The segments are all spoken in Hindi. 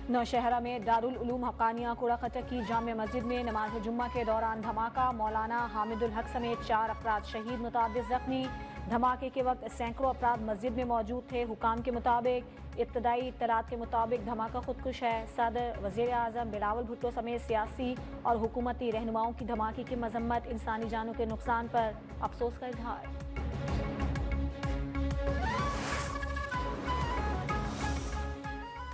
नौशहरा में दारुल उलूम हक्कानिया कूड़ा खटक की जामिया मस्जिद में नमाज जुम्मा के दौरान धमाका, मौलाना हामिदुल हक समेत 4 अफराद शहीद, मुतादिद जख्मी। धमाके के वक्त सैकड़ों अफराद मस्जिद में मौजूद थे। हुकाम के मुताबिक इब्तदाई इत्तलात के मुताबिक धमाका खुदकुश है। सदर, वज़ीर आज़म बिलावल भुट्टो समेत सियासी और हुकूमती रहनुमाओं की धमाके की मजम्मत, इंसानी जानों के नुकसान पर अफसोस का इजहार।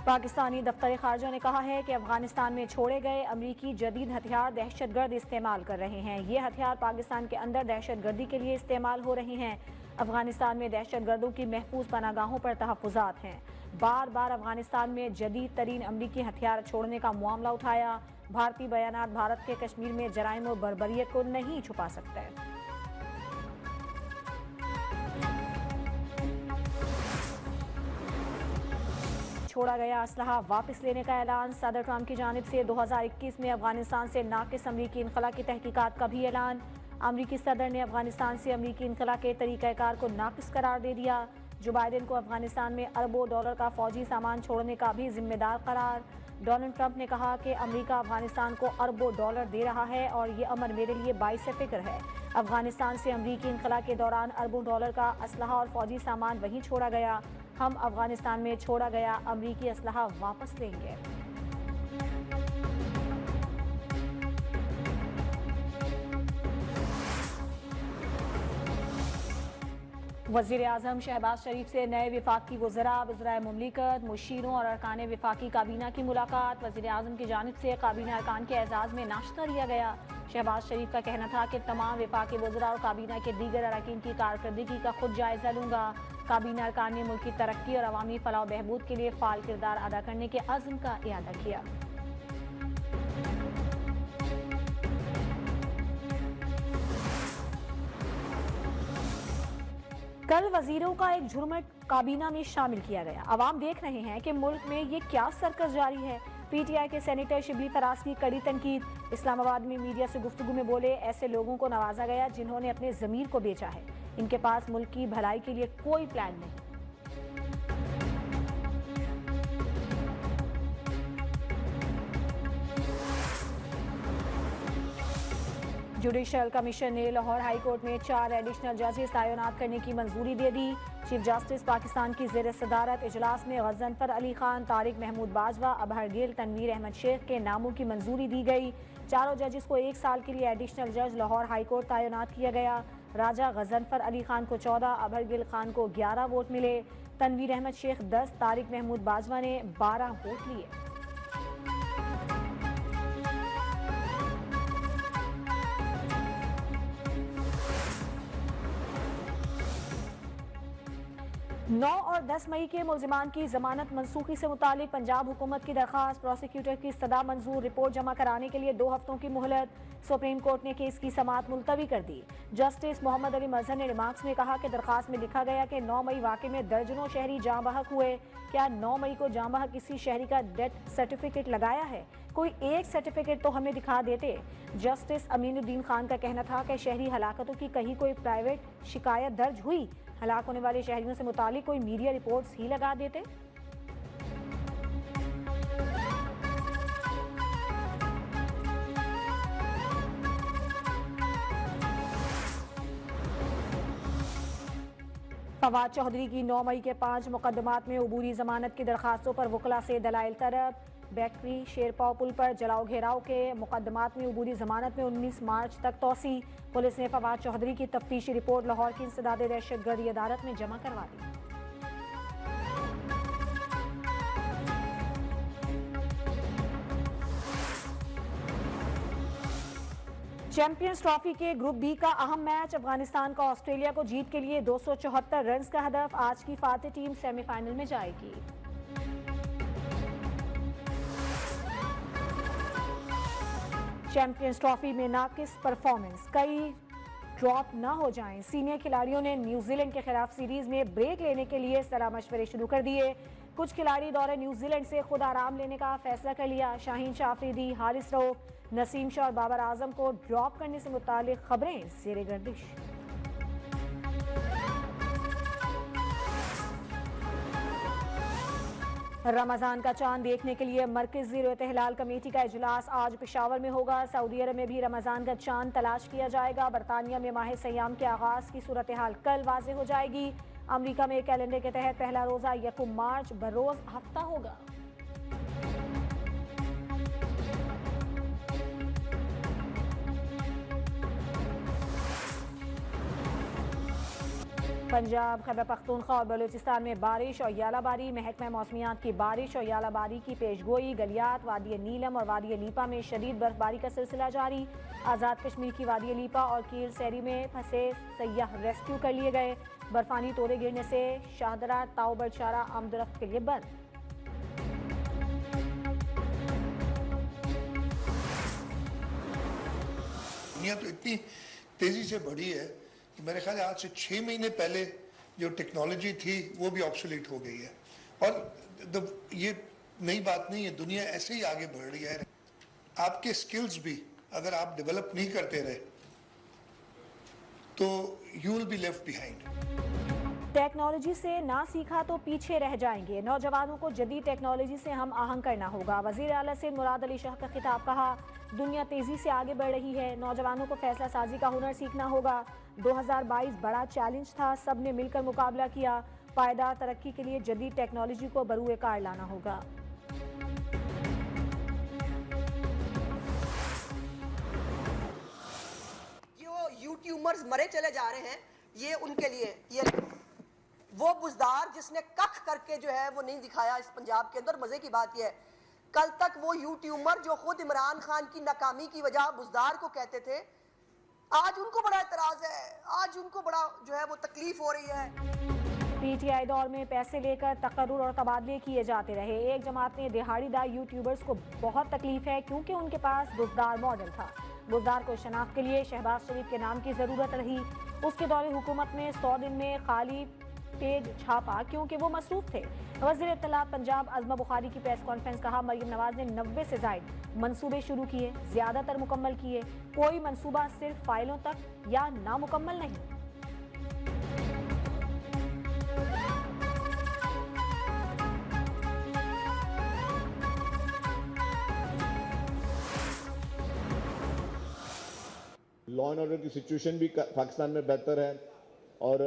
पाकिस्तानी दफ्तर खारजा ने कहा है कि अफगानिस्तान में छोड़े गए अमरीकी जदीद हथियार दहशतगर्द इस्तेमाल कर रहे हैं। ये हथियार पाकिस्तान के अंदर दहशतगर्दी के लिए इस्तेमाल हो रहे हैं। अफगानिस्तान में दहशतगर्दों की महफूज पनागाहों पर तहफ़्फ़ुज़ात हैं। बार बार अफगानिस्तान में जदीद तरीन अमरीकी हथियार छोड़ने का मामला उठाया। भारतीय बयानात भारत के कश्मीर में जराइम और बर्बरियत को नहीं छुपा सकते। छोड़ा गया असलहा वापस लेने का ऐलान, सदर ट्रंप की जानिब से 2021 में अफगानिस्तान से नाकिस अमरीकी इनखला की तहकीकात का भी ऐलान। अमरीकी सदर ने अफगानिस्तान से अमरीकी इनखला के तरीक़ाकार को नाकिस करार दे दिया। जो बाइडेन को अफगानिस्तान में अरबों डॉलर का फौजी सामान छोड़ने का भी जिम्मेदार करार। डोनाल्ड ट्रंप ने कहा कि अमरीका अफगानिस्तान को अरबों डॉलर दे रहा है और ये अमर मेरे लिए बाइस फिक्र है। अफगानिस्तान से अमरीकी इनखला के दौरान अरबों डॉलर का असलहा और फौजी सामान वहीं छोड़ा गया। हम अफगानिस्तान में छोड़ा गया अमरीकी असलहा वापस लेंगे। वज़ीर आज़म शहबाज शरीफ से नए विफाकी वज़रा, वज़राए मुमलिकत, मुशीरों और अरकान विफाकी काबीना की मुलाकात। वज़ीर आज़म की जानिब से काबीना अरकान के एजाज़ में नाश्ता दिया गया। शहबाज शरीफ का कहना था कि तमाम विफाकी वज़रा और काबीना के दीगर अरकान की कारकर्दगी का खुद जायजा लूंगा। काबीना अरकान ने मुल्क की तरक्की और अवामी फलाह बहबूद के लिए फ़ाल किरदार अदा करने के अज़्म का इयादा किया। कल वजीरों का एक झुरमुट काबीना में शामिल किया गया। अवाम देख रहे हैं कि मुल्क में ये क्या सर्कस जारी है। पीटीआई के सेनेटर शिबली फराज की कड़ी तनकीद। इस्लामाबाद में मीडिया से गुफ्तगू में बोले, ऐसे लोगों को नवाजा गया जिन्होंने अपने ज़मीर को बेचा है। इनके पास मुल्क की भलाई के लिए कोई प्लान नहीं। जुडिशल कमीशन ने लाहौर हाई कोर्ट में 4 एडिशनल जजेस तैनात करने की मंजूरी दे दी। चीफ जस्टिस पाकिस्तान की ज़ेर सदारत इजलास में गज़नफर अली खान, तारिक महमूद बाजवा, अबहर गिल, तनवीर अहमद शेख के नामों की मंजूरी दी गई। चारों जजेस को 1 साल के लिए एडिशनल जज लाहौर हाई कोर्ट तैनात किया गया। राजा गज़नफर अली खान को 14, अबहर गिल खान को 11 वोट मिले। तनवीर अहमद शेख 10, तारिक महमूद बाजवा ने 12 वोट लिए। नौ और 10 मई के मुल्जिमान की जमानत मनसूखी से मुतालिक पंजाब हुकूमत की दरखास्त, प्रोसिक्यूटर की इस्तदा मंजूर, रिपोर्ट जमा कराने के लिए 2 हफ्तों की मोहलत। सुप्रीम कोर्ट ने केस की समाअत मुलतवी कर दी। जस्टिस मोहम्मद अली मजहर ने रिमार्क्स में कहा कि दरखास्त में लिखा गया कि 9 मई वाक़े में दर्जनों शहरी जाँ बहक हुए। क्या 9 मई को जाँ बहक किसी शहरी का डेथ सर्टिफिकेट लगाया है? कोई एक सर्टिफिकेट तो हमें दिखा देते। जस्टिस अमीनुद्दीन खान का कहना था कि शहरी हलाकतों की कहीं कोई प्राइवेट शिकायत दर्ज हुई? हलाक होने वाले शहरियों से मुतालिक कोई मीडिया रिपोर्ट्स ही लगा देते। फवाद चौधरी की 9 मई के 5 मुकदमात में अबूरी जमानत की दरखास्तों पर वकला से दलाइल तलब। बैकरी शेरपाव पुल पर जलाओ घेराव के मुकदमात में अबूरी जमानत में 19 मार्च तक तोसी। पुलिस ने फवाद चौधरी की तफ्तीशी रिपोर्ट लाहौर की इंसदादे दहशतगर्दी अदालत में जमा करवा दी। चैंपियंस ट्रॉफी के ग्रुप बी का अहम मैच, अफगानिस्तान का ऑस्ट्रेलिया को जीत के लिए 274 रन का हदफ। आज की फातेह टीम सेमीफाइनल में जाएगी। चैंपियंस ट्रॉफी में नाकिस परफॉर्मेंस, कई ड्रॉप ना हो जाएं। सीनियर खिलाड़ियों ने न्यूजीलैंड के खिलाफ सीरीज में ब्रेक लेने के लिए सलाह मशवरे शुरू कर दिए। कुछ खिलाड़ी दौरे न्यूजीलैंड से खुद आराम लेने का फैसला कर लिया। शाहीन शाह अफरीदी, हारिस रऊफ, नसीम शाह और बाबर आजम को ड्रॉप करने से मुतालिक खबरें ज़ेरे गर्दिश। रमजान का चांद देखने के लिए मरकजी इत्तेहलाल कमेटी का इजलास आज पेशावर में होगा। सऊदी अरब में भी रमजान का चांद तलाश किया जाएगा। बरतानिया में माह सयाम के आगाज की सूरत हाल कल वाजे हो जाएगी। अमरीका में कैलेंडर के तहत पहला रोजा 1 मार्च बरोज हफ्ता होगा। पंजाब, खैबर पख्तूनख्वा और बलूचिस्तान में बारिश और यालाबारी। महकमा मौसमियात की बारिश और यालाबारी की पेशगोई। गलियात, वादी नीलम और वादी लीपा में शदीद बर्फबारी का सिलसिला जारी। आज़ाद कश्मीर की वादी लीपा और कील सैरी में फंसे सयाह रेस्क्यू कर लिए गए। बर्फानी तोड़े गिरने से शाहदरा ताऊ बरचारा आमदरफ्त के लिए बंद। दुनिया तो इतनी तेजी से बढ़ी है कि मेरे ख्याल आज से 6 महीने पहले जो टेक्नोलॉजी थी वो भी ऑब्सोलीट हो गई है। और ये नई बात नहीं है, दुनिया ऐसे ही आगे बढ़ रही है। आपके स्किल्स भी अगर आप डेवलप नहीं करते रहे तो you will be left behind. Technology से ना सीखा तो पीछे रह जाएंगे। नौजवानों को जदीद टेक्नोलॉजी से हम आहंग करना होगा। वजीर आला से मुराद अली शाह का खिताब। कहा, दुनिया तेजी से आगे बढ़ रही है, नौजवानों को फैसला साजी का हुनर सीखना होगा। 2022 बड़ा चैलेंज था, सब ने मिलकर मुकाबला किया। पायदार तरक्की के लिए जदीद टेक्नोलॉजी को बरूए कार लाना होगा। जो यूट्यूबर्स मरे चले जा रहे हैं, ये उनके लिए ये वो बुजदार जिसने कख करके जो है वो नहीं दिखाया इस पंजाब के अंदर। मजे की बात यह है, कल तक वो यूट्यूबर जो खुद इमरान खान की नाकामी की वजह बुजदार को कहते थे, आज उनको बड़ा एतराज है, आज उनको बड़ा जो है वो तकलीफ हो रही है। पीटीआई दौर में पैसे लेकर तकर्रुर और तबादले किए जाते रहे। एक जमात ने दिहाड़ीदार यूट्यूबर्स को बहुत तकलीफ है क्योंकि उनके पास बुजदार मॉडल था। बुजदार को शनाख्त के लिए शहबाज शरीफ के नाम की जरूरत रही। उसके दौरे हुकूमत में 100 दिन में खाली पेज छापा क्योंकि वो मसरूफ थे। वज़ीर इत्तलात पंजाब अज़मा बुखारी की प्रेस कॉन्फ्रेंस। कहा, मरियम नवाज ने 90 से ज़ायद मंसूबे शुरू किए, ज्यादातर मुकम्मल किए। कोई मंसूबा सिर्फ फाइलों तक या नामुकम्मल नहीं। लॉ एंड ऑर्डर की सिचुएशन भी पाकिस्तान में बेहतर है और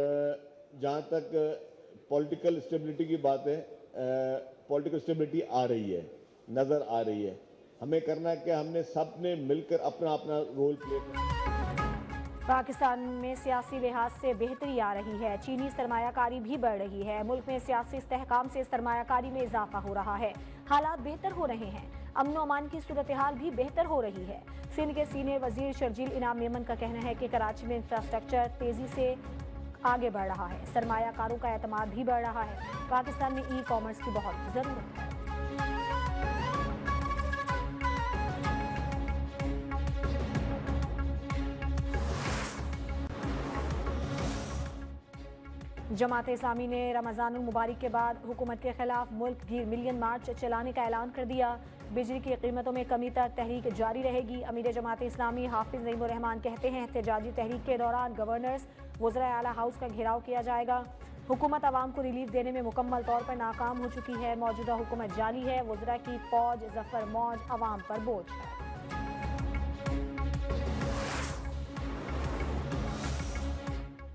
जहाँ तक पॉलिटिकल स्टेबिलिटी की बात है, पॉलिटिकल स्टेबिलिटी आ रही है, नज़र आ रही है। हमें करना है कि हमने सब ने मिलकर अपना अपना रोल प्ले करना। पाकिस्तान में सियासी लिहाज से बेहतरी आ रही है। चीनी सरमायाकारी भी बढ़ रही है। मुल्क में सियासी इस्तेहकाम से सरमायाकारी में इजाफा हो रहा है। हालात बेहतर हो रहे हैं। अमन अमान की सूरत हाल भी बेहतर हो रही है। सिंध के सीनियर वजीर शर्जील इनाम मेमन का कहना है कि कराची में इंफ्रास्ट्रक्चर तेजी से आगे बढ़ रहा है। सरमायाकारों का एतमाद भी बढ़ रहा है। पाकिस्तान में ई कॉमर्स की बहुत जरूरत है। जमात इस्लामी ने रमज़ानुल मुबारक के बाद हुकूमत के खिलाफ मुल्क गिर मिलियन मार्च चलाने का ऐलान कर दिया। बिजली की कीमतों में कमी तक तहरीक जारी रहेगी। अमीर जमात इस्लामी हाफिज नईमुर रहमान कहते हैं, एहतजाजी तहरीक के दौरान गवर्नर्स वज़रा आला हाउस का घेराव किया जाएगा। हुकूमत आवाम को रिलीफ देने में मुकम्मल तौर पर नाकाम हो चुकी है। मौजूदा हुकूमत जाली है। वज़रा की फौज जफर मौज आवाम पर बोझ है।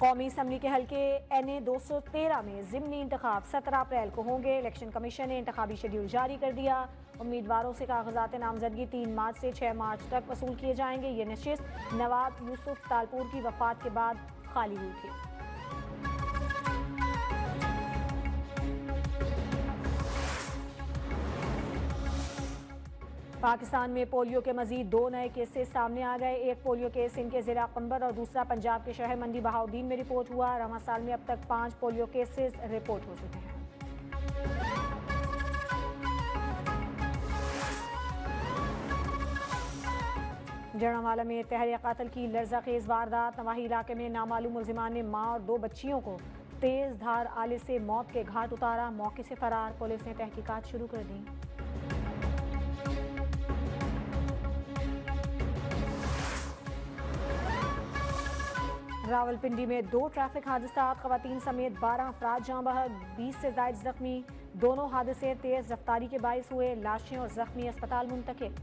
कौमी असम्बली के हल्के NA 213 में ज़िमनी इंतखाब 17 अप्रैल को होंगे। इलेक्शन कमीशन ने इंतखाबी शेड्यूल जारी कर दिया। उम्मीदवारों से कागजात नामजदगी 3 मार्च से 6 मार्च तक वसूल किए जाएंगे। ये नशिस्त नवाब यूसुफ तालपुर की वफात के बाद खाली हुई थी। पाकिस्तान में पोलियो के मजीद 2 नए केसेस सामने आ गए। एक पोलियो केस सिंध के जिला कंबर और दूसरा पंजाब के शहर मंडी बहाउद्दीन में रिपोर्ट हुआ। रवां साल में अब तक 5 पोलियो केसेस रिपोर्ट हो चुके हैं। जड़ावाला में तहरीर कत्ल की लर्ज़ाखेज़ वारदात। नवाही इलाके में नामालूम मुल्जिमान ने मां और 2 बच्चियों को तेज धार आले से मौत के घाट उतारा। मौके से फरार। पुलिस ने तहकीकात शुरू कर दी। रावलपिंडी में 2 ट्रैफिक हादसा, खवातीन समेत 12 अफराद जाँ बहक, 20 से ज्यादा जख्मी। दोनों हादसे तेज रफ्तारी के बायस हुए, लाशें और जख्मी अस्पताल मुंतकिल।